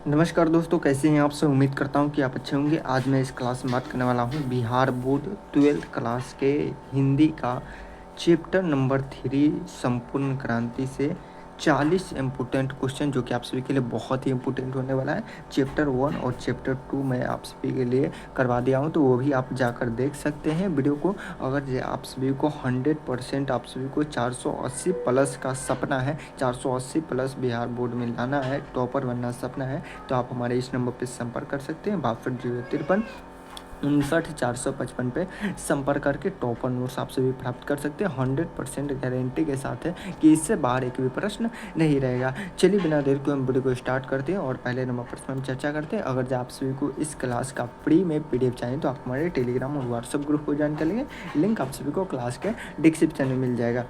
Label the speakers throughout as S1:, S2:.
S1: नमस्कार दोस्तों, कैसे हैं आप सब। उम्मीद करता हूँ कि आप अच्छे होंगे। आज मैं इस क्लास में बात करने वाला हूँ बिहार बोर्ड 12th क्लास के हिंदी का चैप्टर नंबर 3 संपूर्ण क्रांति से 40 इम्पोर्टेंट क्वेश्चन, जो कि आप सभी के लिए बहुत ही इम्पोर्टेंट होने वाला है। चैप्टर 1 और चैप्टर 2 मैं आप सभी के लिए करवा दिया हूँ, तो वो भी आप जाकर देख सकते हैं वीडियो को। अगर आप सभी को 100% आप सभी को 480 प्लस का सपना है, 480 प्लस बिहार बोर्ड में लाना है, टॉपर बनना सपना है, तो आप हमारे इस नंबर पर संपर्क कर सकते हैं। 62 053 59 455 पे संपर्क करके टॉपर नोट्स आप सभी प्राप्त कर सकते हैं। 100% गारंटी के साथ है कि इससे बाहर एक भी प्रश्न नहीं रहेगा। चलिए बिना देर को हम वीडियो को स्टार्ट करते हैं और पहले नंबर प्रश्न हम चर्चा करते हैं। अगर आप सभी को इस क्लास का फ्री में PDF चाहिए तो आप हमारे टेलीग्राम और व्हाट्सएप ग्रुप को ज्वाइन कर लेंगे। लिंक आप सभी को क्लास के डिस्क्रिप्शन में मिल जाएगा।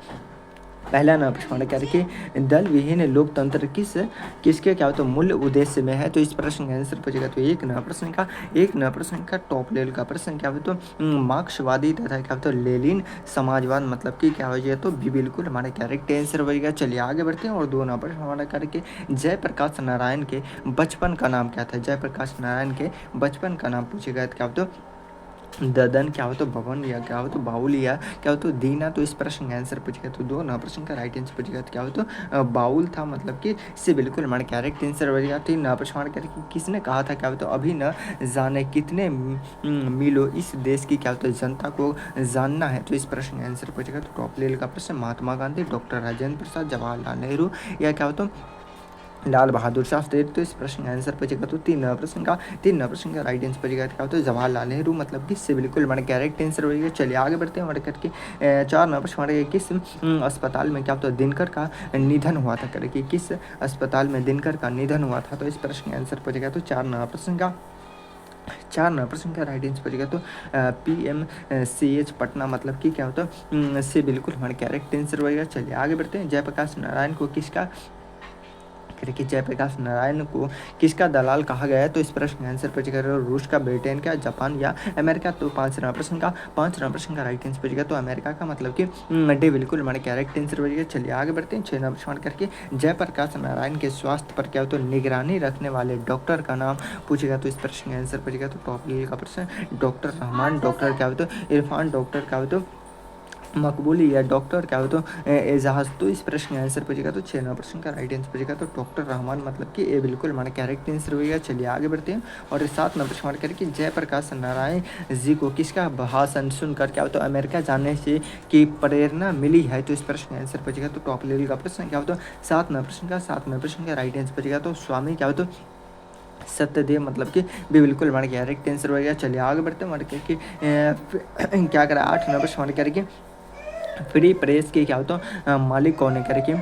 S1: पहला ना प्रश्न क्या रखिए, दल विहीन लोकतंत्र किसके क्या होता है मूल्य उद्देश्य में है। तो इस प्रश्न का आंसर पूछेगा तो एक न प्रश्न का टॉप लेवल का प्रश्न क्या होता है, मार्क्सवादी तथा क्या होता है लेनिन समाजवाद मतलब कि क्या हो जाए, तो भी बिल्कुल हमारा करेक्ट आंसर बनेगा। चलिए आगे बढ़ते हैं और दो नंबर प्रश्न हमारा करके जयप्रकाश नारायण के बचपन का नाम क्या था। जयप्रकाश नारायण के बचपन का नाम पूछेगा तो क्या होता है ददन, क्या हो तो भवन, या क्या हो तो बाउल, या क्या हो तो दीना। तो इस प्रश्न का आंसर पूछेगा तो दो ना प्रश्न का राइट आंसर पूछेगा तो क्या हो तो बाउल था, मतलब कि इससे बिल्कुल हमारे करेक्ट आंसर बनेगा। तीन ना प्रश्न हमारे करके किसने कहा था क्या हो तो अभी न जाने कितने मिलो इस देश की क्या होता है जनता को जानना है। तो इस प्रश्न का आंसर पूछेगा तो टॉप लेवल का प्रश्न महात्मा गांधी, डॉक्टर राजेंद्र प्रसाद, जवाहरलाल नेहरू, या क्या हो तो लाल बहादुर शास्त्री। तो इस प्रश्न का आंसर पूछेगा तो तीन प्रश्न का राइट आंसर पूछेगा क्या होता है जवाहरलाल नेहरू, मतलब कि इससे बिल्कुल हमारे करेक्ट आंसर बनेगा। चलिए आगे बढ़ते हैं हमारे करके चार नंबर प्रश्न हमारे किस अस्पताल में क्या होता है दिनकर का निधन हुआ था, करके किस अस्पताल में दिनकर का निधन हुआ था। तो इस प्रश्न का आंसर पूछेगा तो चार नंबर प्रश्न का राइट आंसर पूछेगा तो PMCH पटना, मतलब कि क्या होता है से बिल्कुल हमारे करेक्ट आंसर बनेगा। चलिए आगे बढ़ते हैं। जयप्रकाश नारायण को किसका जयप्रकाश नारायण को किसका दलाल कहा गया है। तो इस प्रश्न का आंसर पूछेगा रूस का, ब्रिटेन का, जापान या अमेरिका। तो पांचवा प्रश्न का राइट आंसर पूछेगा तो अमेरिका का, मतलब कि डी बिल्कुल हमारे करेक्ट आंसर पूछेगा। चलिए आगे बढ़ते हैं। छह नंबर प्रश्न करके जयप्रकाश नारायण के स्वास्थ्य पर क्या हो तो निगरानी रखने वाले डॉक्टर का नाम पूछेगा। तो इस प्रश्न का आंसर पूछेगा तो टॉप लेवल का प्रश्न डॉक्टर रहमान, डॉक्टर क्या हो तो इरफान, डॉक्टर क्या हो तो मकबूली, या डॉक्टर क्या हो तो एजाज। तो इस प्रश्न का आंसर पूछेगा तो छः नंबर प्रश्न का राइट आंसर पूछेगा तो डॉक्टर रहमान, मतलब कि ये बिल्कुल हमारा करेक्ट आंसर होगा। चलिए आगे बढ़ते हैं और सात नंबर प्रश्न करके जयप्रकाश नारायण जी को किसका भाषण सुनकर क्या हो तो अमेरिका जाने से की प्रेरणा मिली है। तो इस प्रश्न का आंसर पूछेगा तो टॉप लेवल का प्रश्न क्या हो तो सात नंबर प्रश्न का राइट आंसर पूछेगा तो स्वामी क्या हो तो सत्यदेव, मतलब कि भी बिल्कुल हमारे करेक्ट आंसर हो गया। चलिए आगे बढ़ते हैं हमारे करके क्या करा आठ नंबर प्रश्न हमारे करके फ्री प्रेस के क्या होता है मालिक कौन है, करके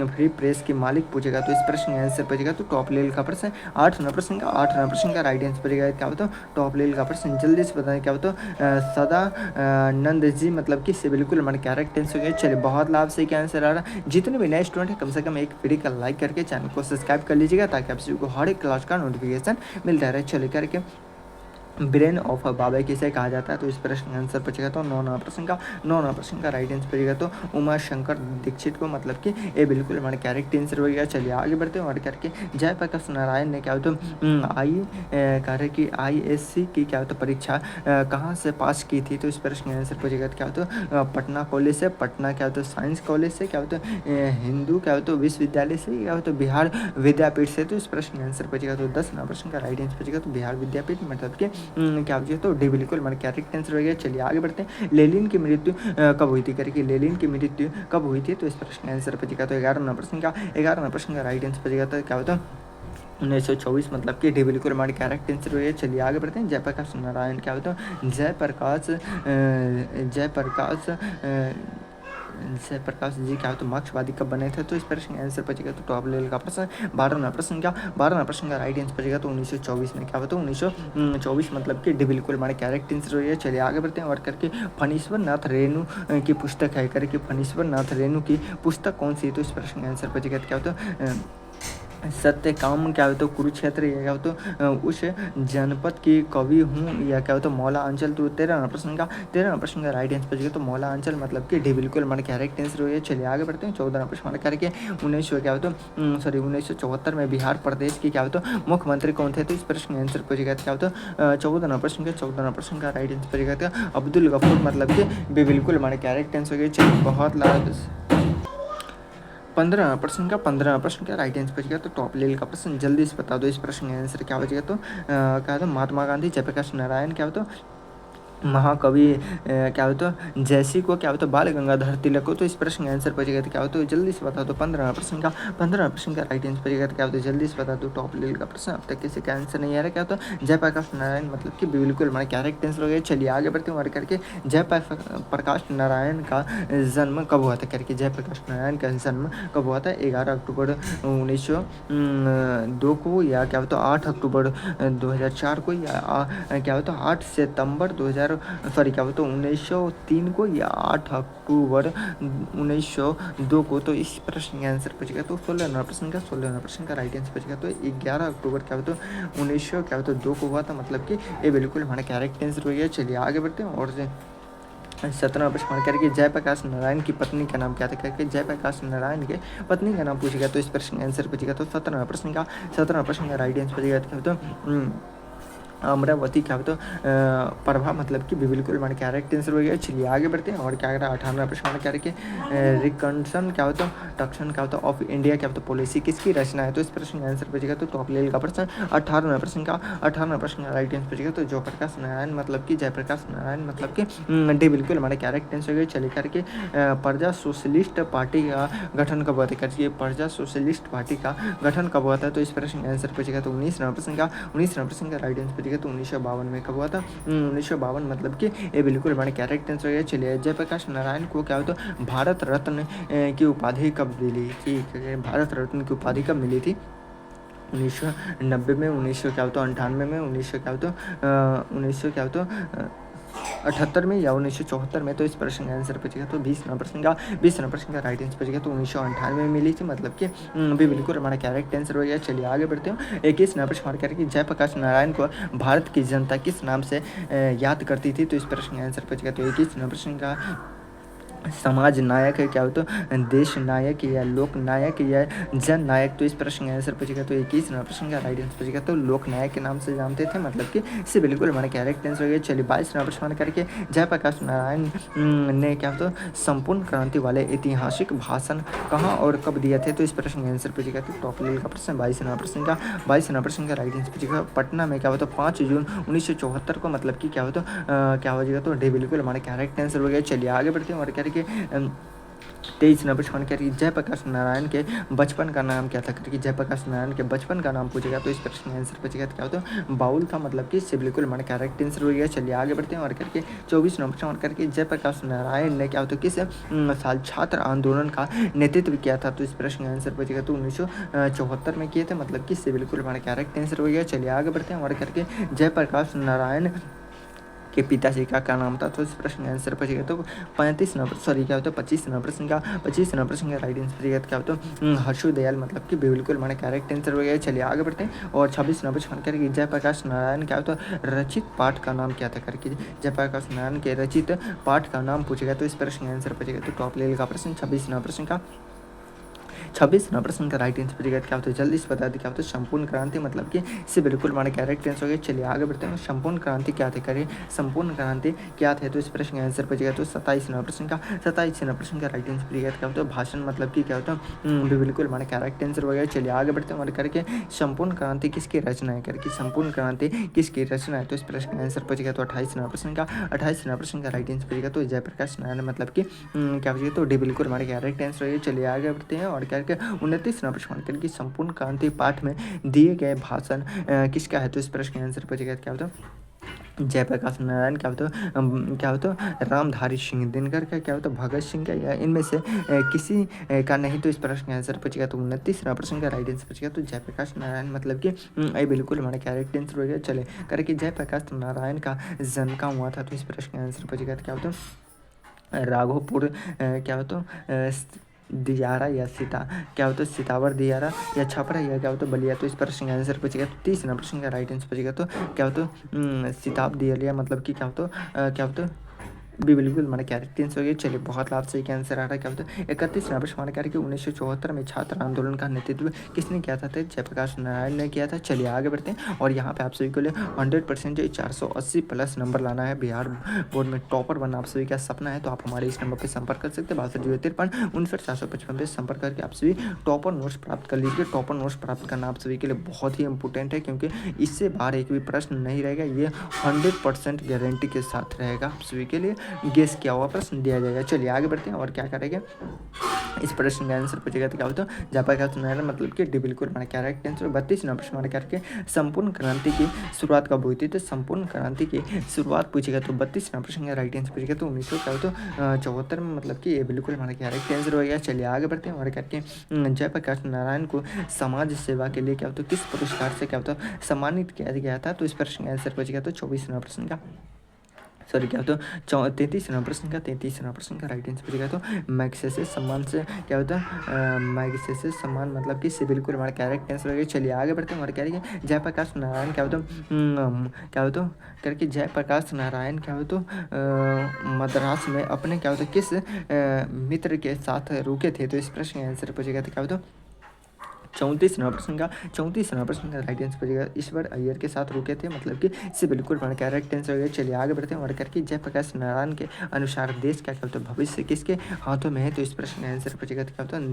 S1: फ्री प्रेस के मालिक पूछेगा। तो इस प्रश्न का आंसर पूछेगा तो टॉप लेवल का प्रश्न आठ नंबर प्रश्न का राइट आंसर पूछेगा क्या होता है टॉप लेवल का प्रश्न। जल्दी से बताएं क्या होता है सदानंद जी, मतलब कि इससे बिल्कुल हमारे करेक्ट आंसर हो गया। चलिए बहुत लाभ से क्या आंसर आ रहा है। जितने भी नए स्टूडेंट हैं कम से कम एक फ्री का लाइक करके चैनल को सब्सक्राइब कर लीजिएगा ताकि आप सभी को हर एक क्लास का नोटिफिकेशन मिलता रहे। चलिए करके ब्रेन ऑफ बाबा किसे कहा जाता है। तो इस प्रश्न का आंसर पूछेगा तो नौ नंबर प्रश्न का राइट आंसर पूछेगा तो उमा शंकर दीक्षित को, मतलब कि ये बिल्कुल हमारे करेक्ट आंसर हो गया। चलिए आगे बढ़ते हैं और करके जयप्रकाश नारायण ने क्या होता कार्य की ISC की क्या होता परीक्षा कहाँ से पास की थी। तो इस प्रश्न का आंसर पूछेगा क्या होता पटना कॉलेज से, पटना क्या होता साइंस कॉलेज से, क्या होता हिंदू क्या होता विश्वविद्यालय से, क्या होता बिहार विद्यापीठ से। तो इस प्रश्न का आंसर पूछेगा तो 10 नंबर प्रश्न का राइट आंसर पूछेगा तो बिहार विद्यापीठ, मतलब कि क्या हो तो डी बिल्कुल हमारे करेक्ट आंसर हो गया। चलिए आगे बढ़ते हैं। लेनिन की मृत्यु कब हुई थी, करके लेनिन की मृत्यु कब हुई थी। तो इस प्रश्न का आंसर पूछेगा तो 11 नंबर प्रश्न का राइट आंसर पूछेगा तो क्या होता है 1924, मतलब कि डी बिल्कुल हमारे करेक्ट आंसर हुई है। चलिए आगे बढ़ते हैं। जयप्रकाश नारायण क्या होता है जयप्रकाश जी क्या होता मार्क्सवादी कब बने थे। तो इस प्रश्न का आंसर पूछेगा तो टॉप लेवल का प्रश्न 12 प्रश्न का राइट आंसर पूछेगा तो 1924 में, क्या होता है 1924, मतलब कि डी बिल्कुल हमारे करेक्ट आंसर हो गया। चलिए आगे बढ़ते हैं और करके फणीश्वर नाथ रेणु की पुस्तक है, करके फणीश्वर नाथ रेणु की पुस्तक कौन सी है। तो इस प्रश्न का आंसर पूछेगा क्या होता है सत्यकाम क्या होता है कुरुक्षेत्र, या क्या होता है उस जनपद की कवि हूँ, या क्या होता है मौला अंचल। तो 13 प्रश्न का राइट आंसर बचेगा तो मौला अंचल मतलब कि डी बिल्कुल हमारे करेक्ट आंसर हो गया। चलिए आगे बढ़ते हैं। 14 प्रश्न हमारे करके 1974 में बिहार प्रदेश की क्या होता है मुख्यमंत्री कौन थे। तो इस प्रश्न का आंसर बचेगा क्या होता है 14 प्रश्न का राइट आंसर बचेगा अब्दुल गफूर मतलब कि बिल्कुल हमारे करेक्ट आंसर हो गया। चलिए बहुत लाभ 15 प्रश्न का राइट आंसर बचेगा तो टॉप लेवल का प्रश्न जल्दी से बता दो। इस प्रश्न का आंसर क्या बचेगा तो क्या होता है महात्मा गांधी, जयप्रकाश नारायण, क्या होता है महाकवि क्या होता है जैसी को, क्या होता है बाल गंगाधर तिलक को। तो इस प्रश्न का आंसर बचेगा तो क्या होता है जल्दी से बता दो। 15 प्रश्न का राइट आंसर बचेगा तो क्या होता है जल्दी से बता दो। टॉप लेवल का प्रश्न अब तक किसी का आंसर नहीं आ रहा। क्या होता है जयप्रकाश नारायण मतलब कि बिल्कुल हमारा करेक्ट आंसर हो गया। चलिए आगे बढ़ते हैं और करके जयप्रकाश नारायण का जन्म कब हुआ था करके। जयप्रकाश नारायण का जन्म कब हुआ था 11 अक्टूबर 1902 को, या क्या होता है 8 अक्टूबर 2004 को, या क्या होता है 8 सितंबर 1903 को, या 8 अक्टूबर 1902 को। तो इस प्रश्न का आंसर बचेगा तो 16 प्रश्न का राइट आंसर बचेगा तो 11 अक्टूबर क्या होता है 1902 को हुआ था मतलब कि ये बिल्कुल हमारा करेक्ट आंसर हो गया। चलिए आगे बढ़ते हैं और 17 प्रश्न करके जयप्रकाश नारायण की पत्नी का नाम क्या था करके। जयप्रकाश नारायण के पत्नी का नाम पूछेगा तो इस प्रश्न का आंसर बचेगा तो 17 प्रश्न का राइट आंसर बचेगा तो क्या होता है अमरावती, क्या होता है प्रभा मतलब कि बिल्कुल हमारे करेक्ट आंसर हो गया। चलिए आगे बढ़ते हैं और क्या कह रहा है 18 प्रश्न हमारे करके रिकन्सन क्या होता है टक्सन क्या होता है ऑफ इंडिया क्या होता है पॉलिसी किसकी रचना है। तो इस प्रश्न का आंसर बचेगा तो टॉप लेवल का प्रश्न 18 प्रश्न का राइट आंसर बचेगा तो जयप्रकाश नारायण मतलब कि जयप्रकाश नारायण मतलब कि डी बिल्कुल हमारे करेक्ट आंसर हो गया। चलिए करके प्रजा सोशलिस्ट पार्टी का गठन कब हुआ था करके। प्रजा सोशलिस्ट पार्टी का गठन कब हुआ था तो इस प्रश्न का आंसर बचेगा तो 19 प्रश्न का राइट आंसर तो 1952 में कब हुआ था 1952 मतलब कि ये बिल्कुल हमारे करेक्ट आंसर है। चलिए जयप्रकाश नारायण को क्या होता है भारत रत्न की उपाधि कब मिली थी। भारत रत्न की उपाधि कब मिली थी 1990 में, 1900 क्या होता है 98 में, 1900 क्या होता है 1900 क्या होता है 78 में, या 1974 में। तो इस प्रश्न का आंसर बचेगा तो 20 प्रश्न का राइट आंसर बचेगा तो 1998 में मिली थी मतलब कि भी बिल्कुल हमारा करेक्ट आंसर हो गया। चलिए आगे बढ़ते हैं। 21 प्रश्न हमारे करके जयप्रकाश नारायण को भारत की जनता किस नाम से याद करती थी। तो इस प्रश्न का आंसर बचेगा तो 21 प्रश्न का समाज नायक है क्या होता है देश नायक, या लोक नायक, या जन नायक। तो इस प्रश्न का आंसर बचेगा तो 21 प्रश्न का राइट आंसर बचेगा तो लोक नायक के नाम से जानते थे मतलब कि इससे बिल्कुल हमारा करेक्ट आंसर हो गया। चलिए 22 प्रश्न करके जयप्रकाश नारायण ने क्या होता संपूर्ण क्रांति वाले ऐतिहासिक भाषण कहाँ और कब दिए थे। तो इस प्रश्न का आंसर बचेगा तो टॉप लेवल का प्रश्न 22 प्रश्न का राइट आंसर बचेगा पटना में क्या होता 5 जून 1974 को मतलब कि क्या होता क्या हो जाएगा तो डी बिल्कुल हमारे करेक्ट आंसर हो गया। चलिए आगे बढ़ते हैं और करके 23 करके जयप्रकाश नारायण के बचपन का नाम क्या था करके। जयप्रकाश नारायण के बचपन का नाम पूछेगा तो इस प्रश्न का आंसर पूछेगा तो क्या होता बाउल था मतलब कि इससे बिल्कुल हमारा करेक्ट आंसर हो गया। चलिए आगे बढ़ते हैं और करके 24 और करके जयप्रकाश नारायण ने क्या होता किस साल छात्र आंदोलन का नेतृत्व किया था। तो इस प्रश्न का आंसर पूछेगा तो 1974 में किए थे मतलब कि इससे बिल्कुल हमारा करेक्ट आंसर हो गया। चलिए आगे बढ़ते हैं और करके जयप्रकाश नारायण के पिताजी का क्या नाम था। तो इस प्रश्न का आंसर बचेगा तो 25 का राइट आंसर बचेगा क्या होता है हर्षु दयाल मतलब कि बिल्कुल हमारा करेक्ट आंसर हो गया। चलिए आगे बढ़ते हैं और 26 करके जयप्रकाश नारायण क्या होता है रचित पाठ का नाम क्या था करके। जयप्रकाश नारायण के रचित पाठ का नाम पूछेगा तो इस प्रश्न का आंसर बचेगा तो टॉप लेवल का प्रश्न 26 प्रश्न का राइट आंसर बचेगा क्या होता है जल्दी से बता दें क्या होता है संपूर्ण क्रांति मतलब कि इससे बिल्कुल हमारा करेक्ट आंसर हो गया। चलिए आगे बढ़ते हैं। संपूर्ण क्रांति क्या थे करिए संपूर्ण क्रांति क्या थे। तो इस प्रश्न का आंसर बचेगा तो 27 प्रश्न का राइट आंसर बचेगा क्या होता है भाषण मतलब कि क्या होता है बिल्कुल हमारा करेक्ट आंसर हो गया। चलिए आगे बढ़ते हैं और करके संपूर्ण क्रांति किसकी रचना है करके संपूर्ण क्रांति किसकी रचना है। तो इस प्रश्न का आंसर बचेगा तो 28 प्रश्न का राइट आंसर बचेगा तो जयप्रकाश नारायण मतलब कि क्या बचेगा तो डी बिल्कुल हमारे करेक्ट आंसर हो गया। चलिए आगे बढ़ते हैं और करके 29 प्रश्न की संपूर्ण क्रांति पाठ में दिए गए भाषण किसका है। तो इस प्रश्न का आंसर बचेगा क्या होता जयप्रकाश नारायण क्या होता रामधारी सिंह दिनकर का क्या होता भगत सिंह का, या इनमें से किसी का नहीं। तो इस प्रश्न का आंसर बचेगा तो 29 प्रश्न का राइट आंसर बचेगा तो जयप्रकाश नारायण मतलब कि ये बिल्कुल हमारा करेक्ट आंसर हो गया। चले करके जयप्रकाश नारायण का जन्म कहाँ हुआ था। तो इस प्रश्न का आंसर बचेगा क्या होता राघोपुर क्या होता दियारा या सीता क्या होता है सितावर दियारा या छपरा या क्या होता है बलिया। तो इस प्रश्न का आंसर पूछेगा तो 30 नंबर प्रश्न का राइट आंसर पूछेगा तो क्या होता है सिताब दिया मतलब कि क्या होता है क्या होता है भी बिल्कुल मैंने क्या 300 हो गया। चलिए बहुत लाभ सही का आंसर आ रहा है। क्या होता है 31 नंबर प्रश्न क्या कि 1974 में छात्र आंदोलन का नेतृत्व किसने किया था? जयप्रकाश नारायण ने किया था। चलिए आगे बढ़ते हैं और यहाँ पे आप सभी को लिए 100% 480 प्लस नंबर लाना है। बिहार बोर्ड में टॉपर बनना आप सभी का सपना है तो आप हमारे इस नंबर पर संपर्क कर सकते हैं 6253 59 455 पे संपर्क करके आप सभी टॉपर नोट्स प्राप्त कर लीजिए। टॉपर नोट्स प्राप्त करना आप सभी के लिए बहुत ही इंपॉर्टेंट है क्योंकि इससे बाहर एक भी प्रश्न नहीं रहेगा। ये 100% गारंटी के साथ रहेगा आप सभी के लिए। गेस किया हुआ प्रश्न दिया जाएगा। चलिए आगे बढ़ते हैं और क्या करेंगे इस प्रश्न का आंसर पूछेगा तो क्या होता है जयप्रकाश नारायण मतलब कि डी बिल्कुल हमारा क्या करेक्ट आंसर। 32 नंबर प्रश्न हमारे करके संपूर्ण क्रांति की शुरुआत कब हुई थी? तो संपूर्ण क्रांति की शुरुआत पूछेगा तो 32 नंबर प्रश्न का राइट आंसर पूछेगा तो 1974 में मतलब कि ये बिल्कुल हमारा क्या करेक्ट आंसर हो गया। चलिए आगे बढ़ते हैं और करके जयप्रकाश नारायण को समाज सेवा के लिए क्या होता है किस पुरस्कार से क्या होता है सम्मानित किया गया था? तो इस प्रश्न का आंसर पूछेगा तो 24 नंबर प्रश्न का सॉरी क्या होता है 33 नंबर प्रश्न का 33 नंबर प्रश्न का राइट आंसर पूछेगा तो मैग्सेसे सम्मान से क्या होता है मैग्सेसे सम्मान मतलब कि से बिल्कुल हमारा करेक्ट आंसर हो गया। चलिए आगे बढ़ते हैं और क्या है जयप्रकाश नारायण क्या होता क्या होता करके जयप्रकाश नारायण क्या होता मद्रास में अपने क्या होता किस मित्र के साथ रुके थे? तो इस प्रश्न का आंसर पूछेगा तो क्या होता 34 नंबर प्रश्न का 34 नंबर प्रश्न का राइट आंसर पूछेगा ईश्वर अय्यर के साथ रुके थे मतलब कि से बिल्कुल करेक्ट आंसर हो गया। चलिए आगे बढ़ते हैं और करके जयप्रकाश नारायण के अनुसार देश क्या होता है भविष्य किसके हाथों में है? तो इस प्रश्न का आंसर पूछेगा तो क्या होता है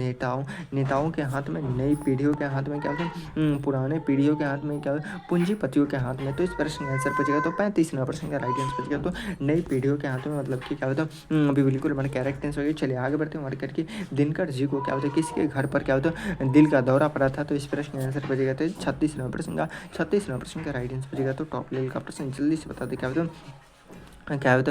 S1: नेताओं के हाथ में, नई पीढ़ियों के हाथ में क्या होता है पुराने पीढ़ियों के हाथ में क्या पूंजीपतियों के हाथ में। तो इस प्रश्न का आंसर पूछेगा तो 35 नंबर प्रश्न का राइट आंसर पूछेगा तो नई पीढ़ियों के हाथों में मतलब कि क्या होता है अभी बिल्कुल करेक्ट आंसर हो गया। चलिए आगे बढ़ते हैं और करके दिनकर जी को क्या होता है किसके घर पर क्या होता है दिल का दौरा पड़ा था? तो इस प्रश्न का आंसर बचेगा तो 36 नंबर प्रश्न का 36 नंबर प्रश्न का राइट आंसर बचेगा तो टॉप लेवल का प्रश्न जल्दी से बता दे क्या होता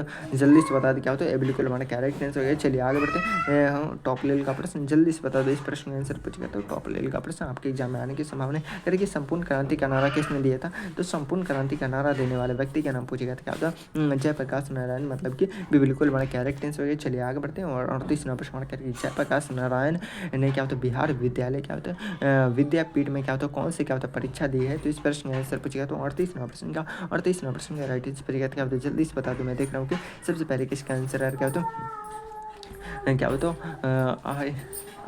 S1: है जल्दी से बता दें क्या होता है बिल्कुल हमारा करेक्ट आंसर हो गया। चलिए आगे बढ़ते हैं हम टॉप लेवल का प्रश्न जल्दी से बता दो इस प्रश्न का आंसर पूछेगा तो टॉप लेवल का प्रश्न आपके एग्जाम में आने की संभावना है। करें संपूर्ण क्रांति का नारा किसने दिया था? तो संपूर्ण क्रांति का नारा देने वाले व्यक्ति का नाम पूछेगा तो क्या होता है जयप्रकाश नारायण मतलब कि बिल्कुल हमारा करेक्ट आंसर हो गया। चलिए आगे बढ़ते हैं और 38 नंबर प्रश्न करेंगे जयप्रकाश नारायण ने क्या होता है बिहार विद्यालय क्या होता है विद्यापीठ में क्या होता है कौन से क्या होता है परीक्षा दी है? तो इस प्रश्न का आंसर पूछेगा तो 38 नंबर प्रश्न का 38 नंबर प्रश्न का राइट आंसर पूछेगा क्या होता है जल्दी से बता दो। मैं देख रहा हूँ कि सबसे पहले किसका आंसर है क्या होता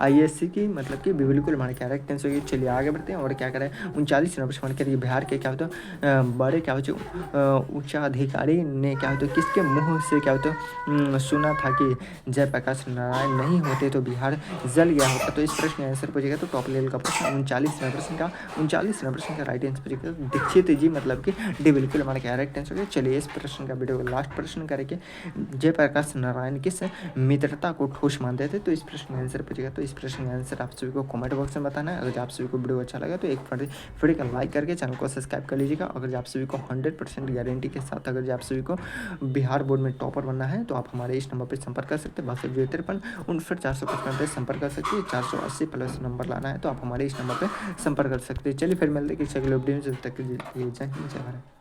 S1: ISC की मतलब कि बिल्कुल हमारे करेक्ट आंसर होगी। चलिए आगे बढ़ते हैं और क्या करें 39 नंबर प्रश्न करिए बिहार के क्या होता बड़े क्या होता उच्चाधिकारी ने क्या होता किसके मुंह से क्या होता सुना था कि जयप्रकाश नारायण नहीं होते तो बिहार जल गया होता? तो इस प्रश्न का आंसर पूछेगा तो टॉप लेवल का प्रश्न 39 नंबर प्रश्न का राइट आंसर पूछेगा दीक्षित जी मतलब कि डी बिल्कुल हमारा करेक्ट आंसर होगा। चलिए इस प्रश्न का वीडियो का लास्ट प्रश्न करेंगे जयप्रकाश नारायण किस मित्रता को ठोस मानते थे? तो इस प्रश्न का आंसर पूछेगा तो इस प्रश्न का आंसर आप सभी को कमेंट बॉक्स में बताना है। अगर आप सभी को वीडियो अच्छा लगा तो एक वीडियो का लाइक करके चैनल को सब्सक्राइब कर लीजिएगा। अगर आप सभी को 100% गारंटी के साथ अगर आप सभी को बिहार बोर्ड में टॉपर बनना है तो आप हमारे इस नंबर पर संपर्क कर सकते हैं 6253 59 संपर्क कर सकते हैं। 480 प्लस नंबर लाना है तो आप हमारे इस नंबर पर संपर्क कर सकते हैं। चलिए फिर मिलते हैं किसी अगले वीडियो में, जब तक के लिए जय हिंद जय भारत।